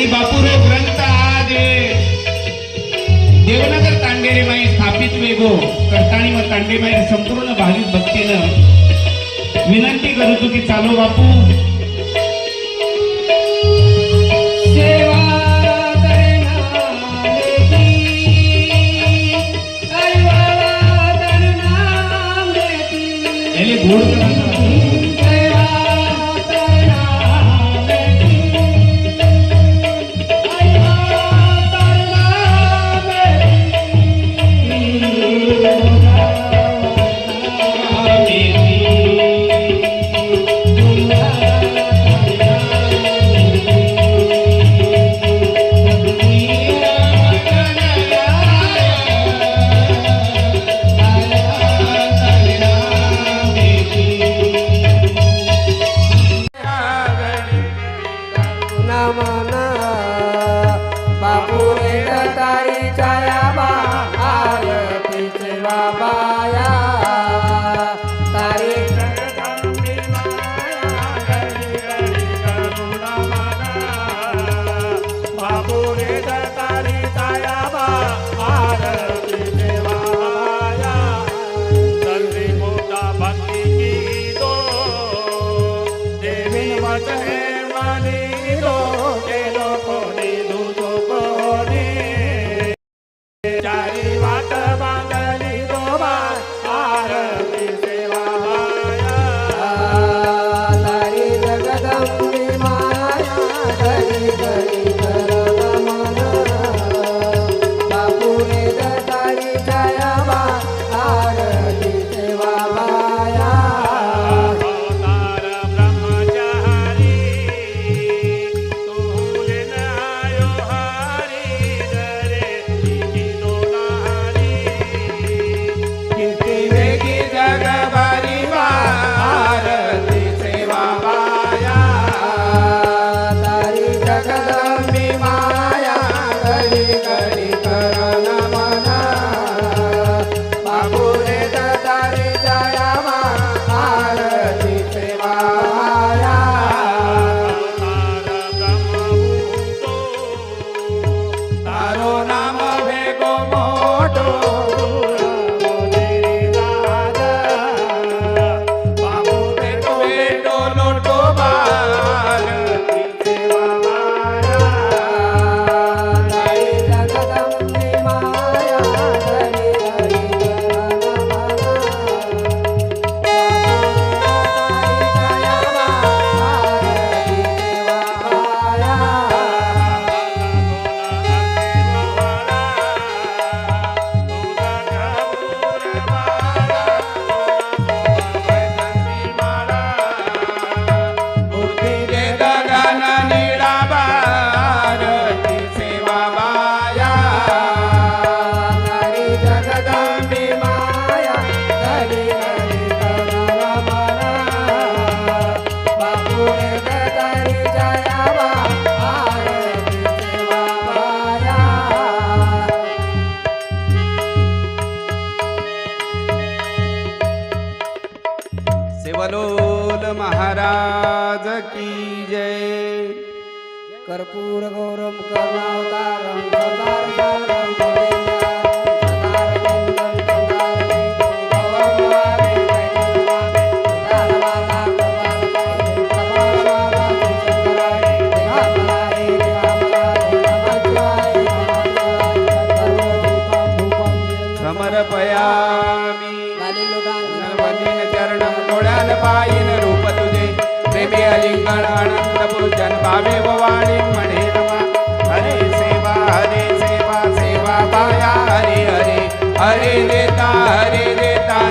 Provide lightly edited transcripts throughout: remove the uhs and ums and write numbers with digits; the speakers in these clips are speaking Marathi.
आणि बापूरो ग्रंथ आज देवनगर तांडेरे माई स्थापित वेगो करताणी व तांडे माई संपूर्ण भाविक भक्तीनं विनंती करू तू की चालो बापू सेवलोल महाराज की जय। कर्पूर गौरम करुणावतारम समर्पयामि चरणं डोळ्यान पायीन रूप तुझे प्रेमी अलिंगण आनंद पूजन भावे वाणी म्हणे नमा हरे सेवा सेवा पाया हरे हरे हरे देता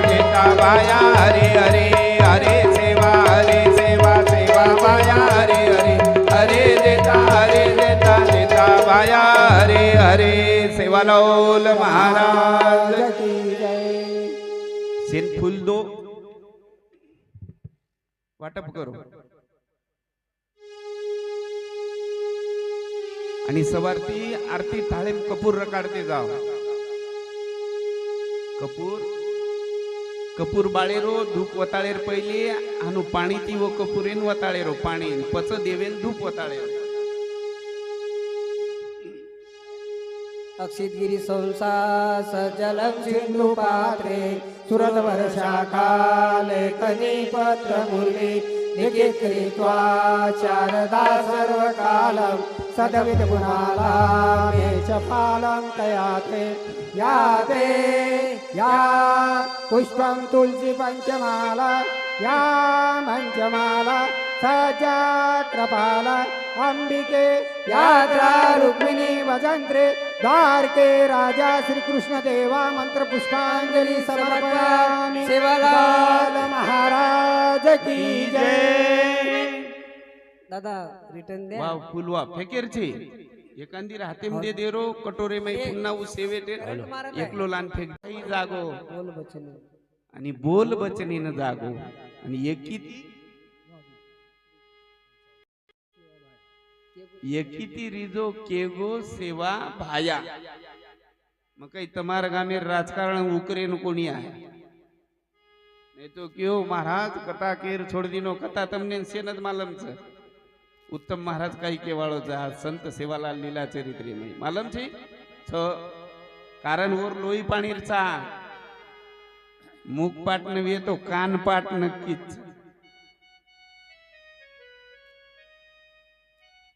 देता पाया हरे हरे हरे सेवा सेवा पाया हरे हरे हरे देता देता पाया हरे हरे। सेवालोल महाराज की जय। सेन फूल दो वाटप करू आणि सवारती आरती थाळेम कपूर रकाडते जाव कपूर बाळेरो धूप वताळेर पहिले हानू पाणी ती व कपूरेन वताळेरो पाणी पच देवेन धूप वताळेरो अक्षितगिरी संसा सजलं सिंधु पात्रे सुरत वर्षा काले कनी पत्र मुरली निकेत कृत्वा शारदा सर्वकालं सदविद गुणाला मेच फालं तयाते याते या पुष्पं तुलसी पंचमाला या मंचमाला सजा कृपाला अंबिके यात्रा रुक्मिणी वजंत्रे द्वारके राजा श्री कृष्ण देवा मंत्र पुष्पांजलि समर्पयामि सेवालाल महाराज की जय। दादा रिटर्न द्या वाव फुलवा फेकेरची एखादी राहते मध्ये देरो कटोरे मै पुन्हा उ सेवेटे एकलो लान फेक जाई जागो बोल बचन आणि बोल बचनीनं जागो आणि एकीती रिजो केगो सेवा भाया मग काही तमार गामे राजकारण उकरेन कोणी आहे नाही तो क्यों महाराज कथा केर छोड़ दिनो कथा तमने सेनद मालम छ उत्तम महाराज काही केवाळो जा संत सेवालाल लीला चरित्री में मालम छे छ कारण वर लोई पाणीरचा मुख पाट नव्हे तो कान पाट नक्कीच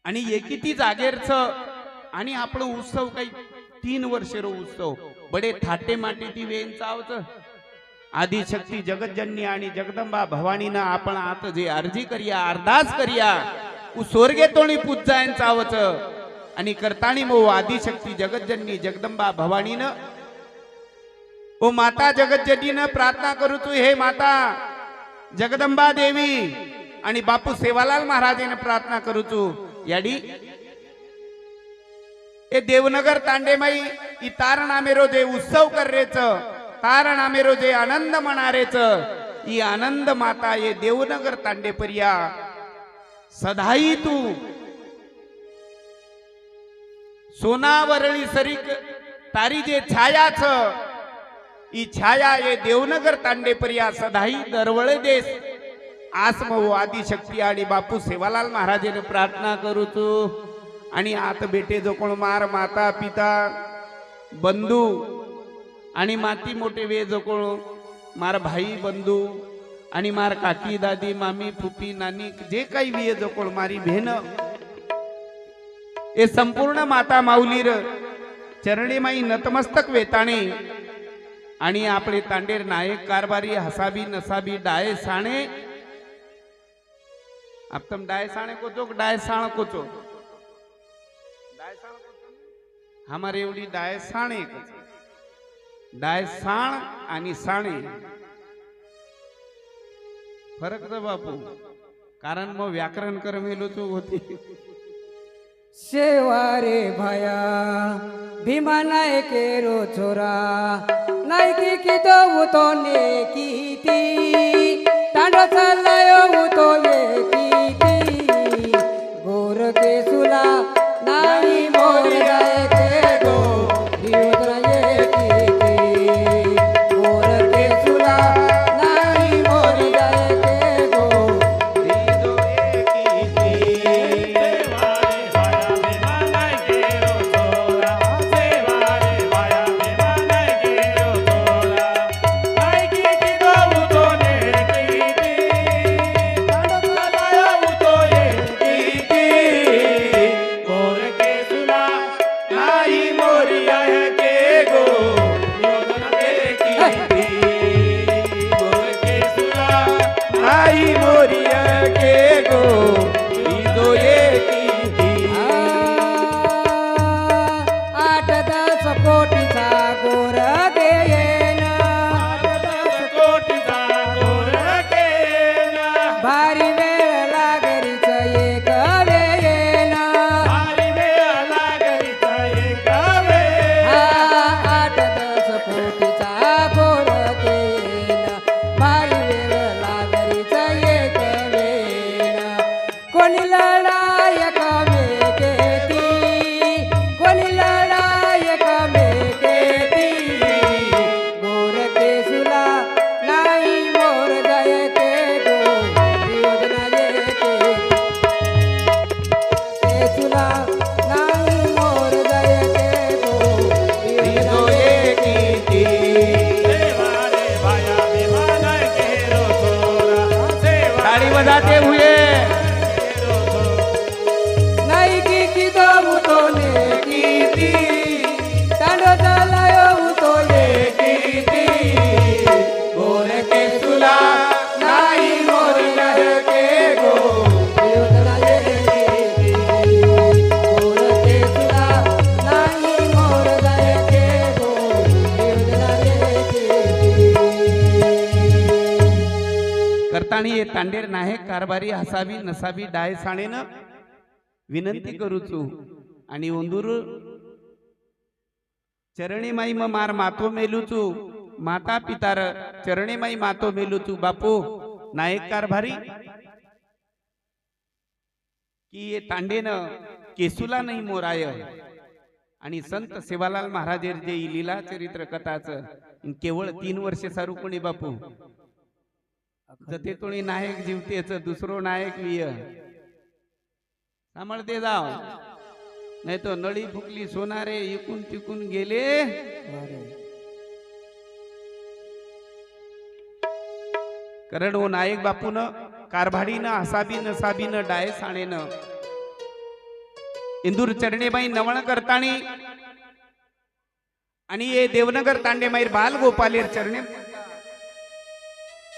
आणि एकिती जागेरच आणि आपलं उत्सव काही 3 वर्षेरो उत्सव बडे थाटे माटे ती वेन चावच आदिशक्ती जगतजननी आणि जगदंबा भवानीनं आपण आत जे अर्जी करिया अरदास करिया उ स्वर्गे तोणी पूजायन चावच आणि करताणी मो आदिशक्ती जगतजननी जगदंबा भवानीनं ओ माता जगतजननीनं प्रार्थना करू तू हे माता जगदंबा देवी आणि बापू सेवालाल महाराजांना प्रार्थना करू तू याडी ए देवनगर तांडेमाई ई तारण आमेरो जे उत्सव कररेच तारण आमेरो जे आनंद मनारेच ई आनंद माता ये देवनगर तांडेपर्या सदाई तू सोनावरळी सरीक तारी जे छाया छ ई छाया ये देवनगर तांडेपर्या सदाई दरवळे देस आसमो आदिशक्ती आणि बापू सेवालाल महाराजांनी प्रार्थना करू तू आणि आत बेटे जो कोण मार माता पिता बंधू आणि माती मोठे वे जो कोण मार भाई बंधू आणि मार काकी दादी मामी फुफी नानी जे काही वे जो कोण मारी बहन हे संपूर्ण माता माऊलीर चरणी माई नतमस्तक वेताणे आणि आपले तांडेर नायक कारभारी हसाबी नसाबी डाय साणे अब तुम डाय साणे को चो डाय साण को चो हमारे एवढी डाय साणे डाय साण आणि साणे फरक तर बापू कारण मग व्याकरण करमेलो तो होती सेवा रे भया भीमा नायके रो छोरा नायकी की तो उतो ने कीती तांडो चाललायो उतो ये कीती गोर के सुला नाही मोर जाय के गो दियोदरा ये कीती गोर के सुला नाही मोर जाय के गो दीदो एकीती नाही मोर जाय के गो ये तांडेर नाहे कारभारी हसावी नसावी डाय साणेन विनंती करूचू आणि ओंदूर चरणी माई मार मातो मेलूचू माता पितार चरणी माई मातो मेलूचू बापू नायक कारभारी की ये तांडेन केसुला नाही मोराय आणि संत सेवालाल महाराज जे लीला चरित्र कथाचं केवळ 3 वर्ष सारू कोणी बापू जते तोणी नायक जीवतेच दुसरो नायक विय सांभाळते जाव नाही तो नळी फुकली सोनारे इकून तिकून गेले कारण ओ नायक बापून कारभाडीनं हसाबी नसाबीनं डाय साणेनं इंदूर चरणेबाई नवण करताणी आणि ये देवनगर तांडेमाईर बाल गोपालेर चरणे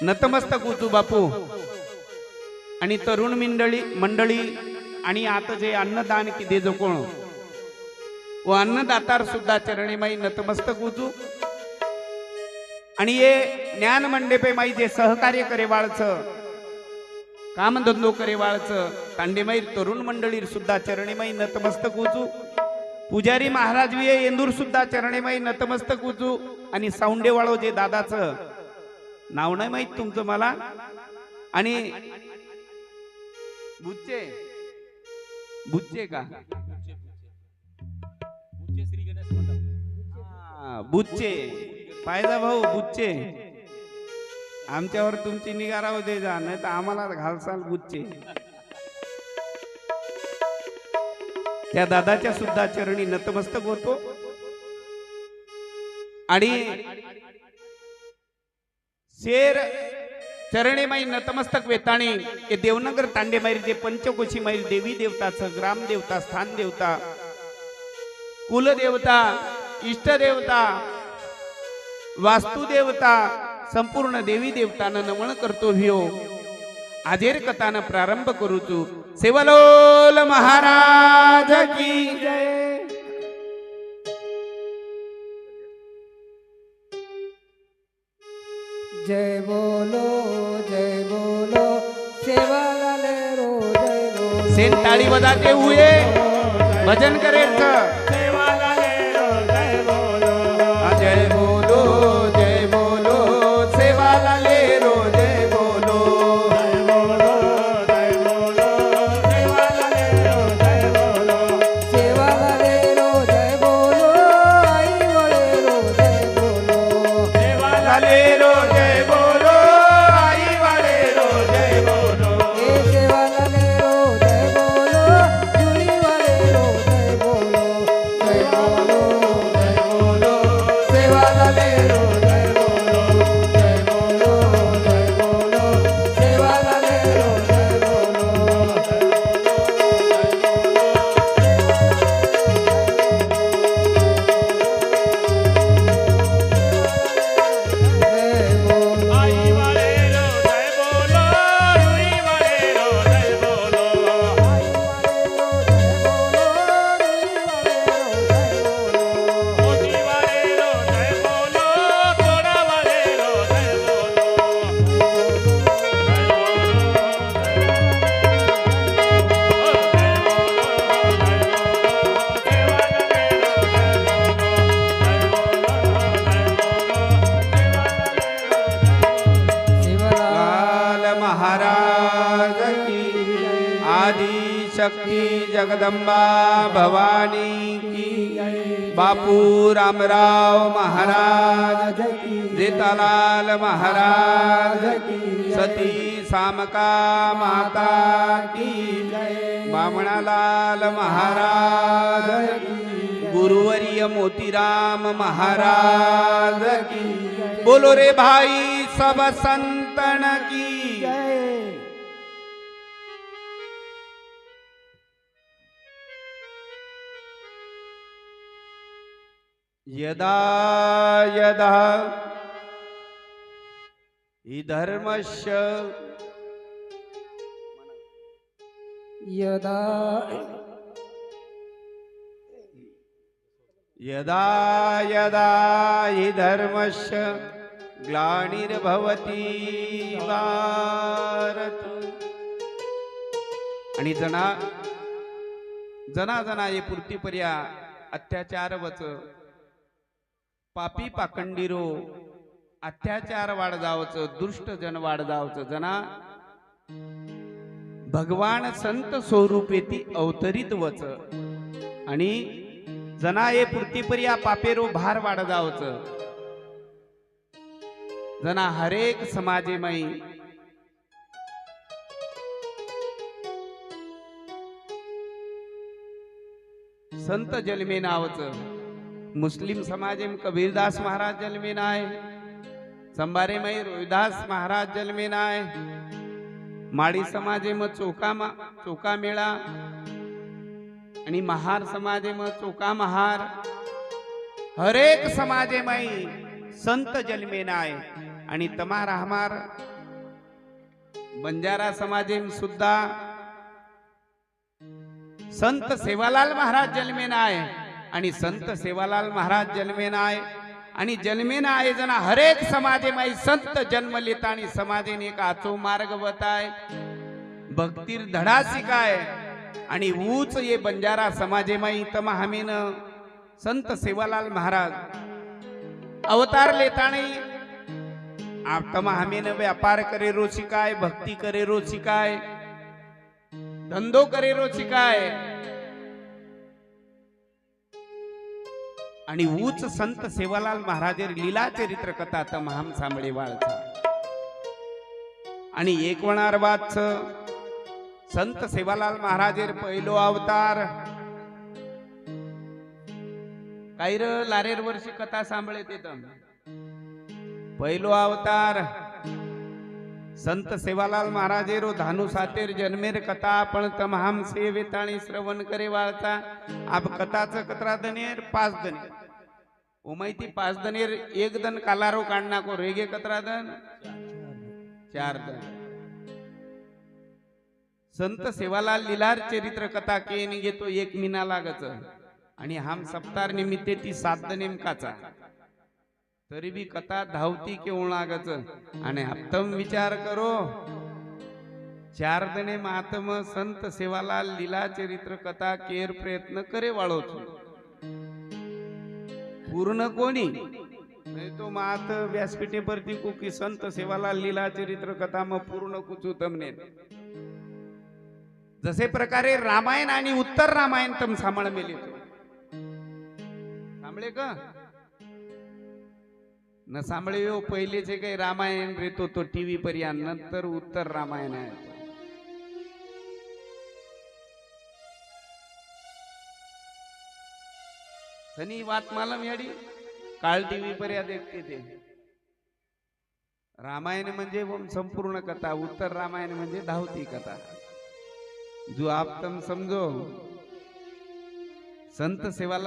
नतमस्तक उचू बापू आणि तरुण मंडळी आणि आता जे अन्नदान की दे जो कोण व अन्नदातार सुद्धा चरणेमाई नतमस्तक उचू आणि ये ज्ञान मंडपे माई जे सहकार्य करे वाळच कामधंदो करे वाळच तांडेमाई तरुण मंडळी सुद्धा चरणेमाई नतमस्तक उचू पुजारी महाराज विये इंदूर सुद्धा चरणेमाई नतमस्तक उचू आणि साऊंडेवाळो जे दादाचं नाव नाही माहित तुमचं मला आणि बुच्चे का बुच्चे फायदा भाऊ बुच्चे आमच्यावर तुमची निगा राहू दे जा नाही तर आम्हाला घालसाल बुच्चे त्या दादाच्या सुद्धा चरणी नतमस्तक होतो आणि शेर चरणेमाई नतमस्तक वेताणी हे देवनगर तांडेमाईर जे पंचकोशी माईल देवी देवताचं ग्राम देवता स्थान देवता कुलदेवता इष्टदेवता वास्तुदेवता संपूर्ण देवी देवतानं नमन करतो भियो आजेर कथानं प्रारंभ करूचू सेवलोल महाराज की जय जय बोलो सेवालाले रो जय बोलो सेन ताळी बजाते हुए भजन करे जय बोलो सेवालाले रो जय बोलो सेवालाले रो जय बोलो आई वळे रो जय बोलो सेवालाले रो जय बोलो आई वाले रो जय बोलो ए सेवालाले रो जय बोलो जुळी वळे रो जय बोलो सेवालाले रो जय बोलो सेवालाले रो जय बोलो आई वाले रो जय बोलो रुई वाले रो जय बोलो मोती वाले रो जय बोलो तोड़ा वाले रो जय बोलो लाल महाराज की आदि शक्ति जगदम्बा भवानी की बापू रामराव महाराज जेतालाल महाराज सती सामका माता की बामणालाल महाराज गुरुवर्य मोतीराम महाराज की बोलो रे भाई सब संतन की यदा यदा हि धर्मस्य यदा यदा यदा हि धर्मस्य ग्लानिर्भवति भारत. आणि जना ये पूर्तीपर्या अत्याचार वच पापी पाखंडीरो अत्याचार वाढ जावच दुष्ट जन वाढ जावच जना भगवान संत स्वरूपेती अवतरित वच आणि जना ये पूर्तीपर्या पापेरो भार वाढ जावच जना हरेक समाजेमय संत जन्मे नावच मुस्लिम समाजेम कबीरदास महाराज जन्मे नाय संभारेमय रोहिदास महाराज जन्मे नाय माळी समाजेम चोका मेळा आणि महार समाजेम चोका महार हरेक समाजेमय संत जन्मे नाय आणि तमार हमार बंजारा समाजेम सुद्धा संत सेवालाल महाराज जन्मे नाय आणि संत सेवालाल महाराज जन्मे नाय आणि जन्मे नाय जना हरेक समाजेमाई संत जन्म लेता आणि समाजेने एक आचो मार्ग बताय भक्तीर धडा शिकाय आणि ऊच ये बंजारा समाजेमाई तमा हमीन संत सेवालाल महाराज अवतार लेताणी आप तमा हमीन व्यापार करे रो शिकाय भक्ती करे रो शिकाय धंधो करे रो शिकाय आणि ऊच संत सेवालाल महाराजेर लीला चरित्र कथा तमाम सांभळे वाळचा आणि एक वणार वाच संत सेवालाल महाराजेर पहिलो अवतार कायर लारेर वर्षी कथा सांभळे ते तम पहिलो अवतार संत सेवालाल महाराजेरो धानु सातेर जन्मेर कथा आपण तमाम सेवेताणी श्रवण करे वाळता आप कथाच कतरा दनेर 5 दनेर ओ माहिती 5 दनेर 1 दन कालारो काढना को रेगे कतरा दन 4 दन संत सेवालाल लीलार चरित्र कथा केन घेतो 1 महिना लागच आणि हम सप्तार निमित्ते ती 7 दनेम काचा तरी भी कथा धावती केवळ लागच आणि हप्तम विचार करो 4 दने महात्म संत सेवालाल लीला चरित्र कथा केर प्रयत्न करे वाळो पूर्ण कोणी नहीं तो मात व्यासपीठे परती को की संत सेवालाल लीला चरित्र कथा म पूर्ण कुचू तमने जसे प्रकारे रामायण आणि उत्तर रामायण तम सांभाळ मेले सांभळे का न सांभळे हो पहिले जे काही रामायण रेतो तो टीव्ही पर्या नंतर उत्तर रामायण आहे सनी वात मालम याडी काल टीव्ही पर्या देखते ते रामायण म्हणजे संपूर्ण कथा उत्तर रामायण म्हणजे धावती कथा जो आप तम समजो संत सेवाला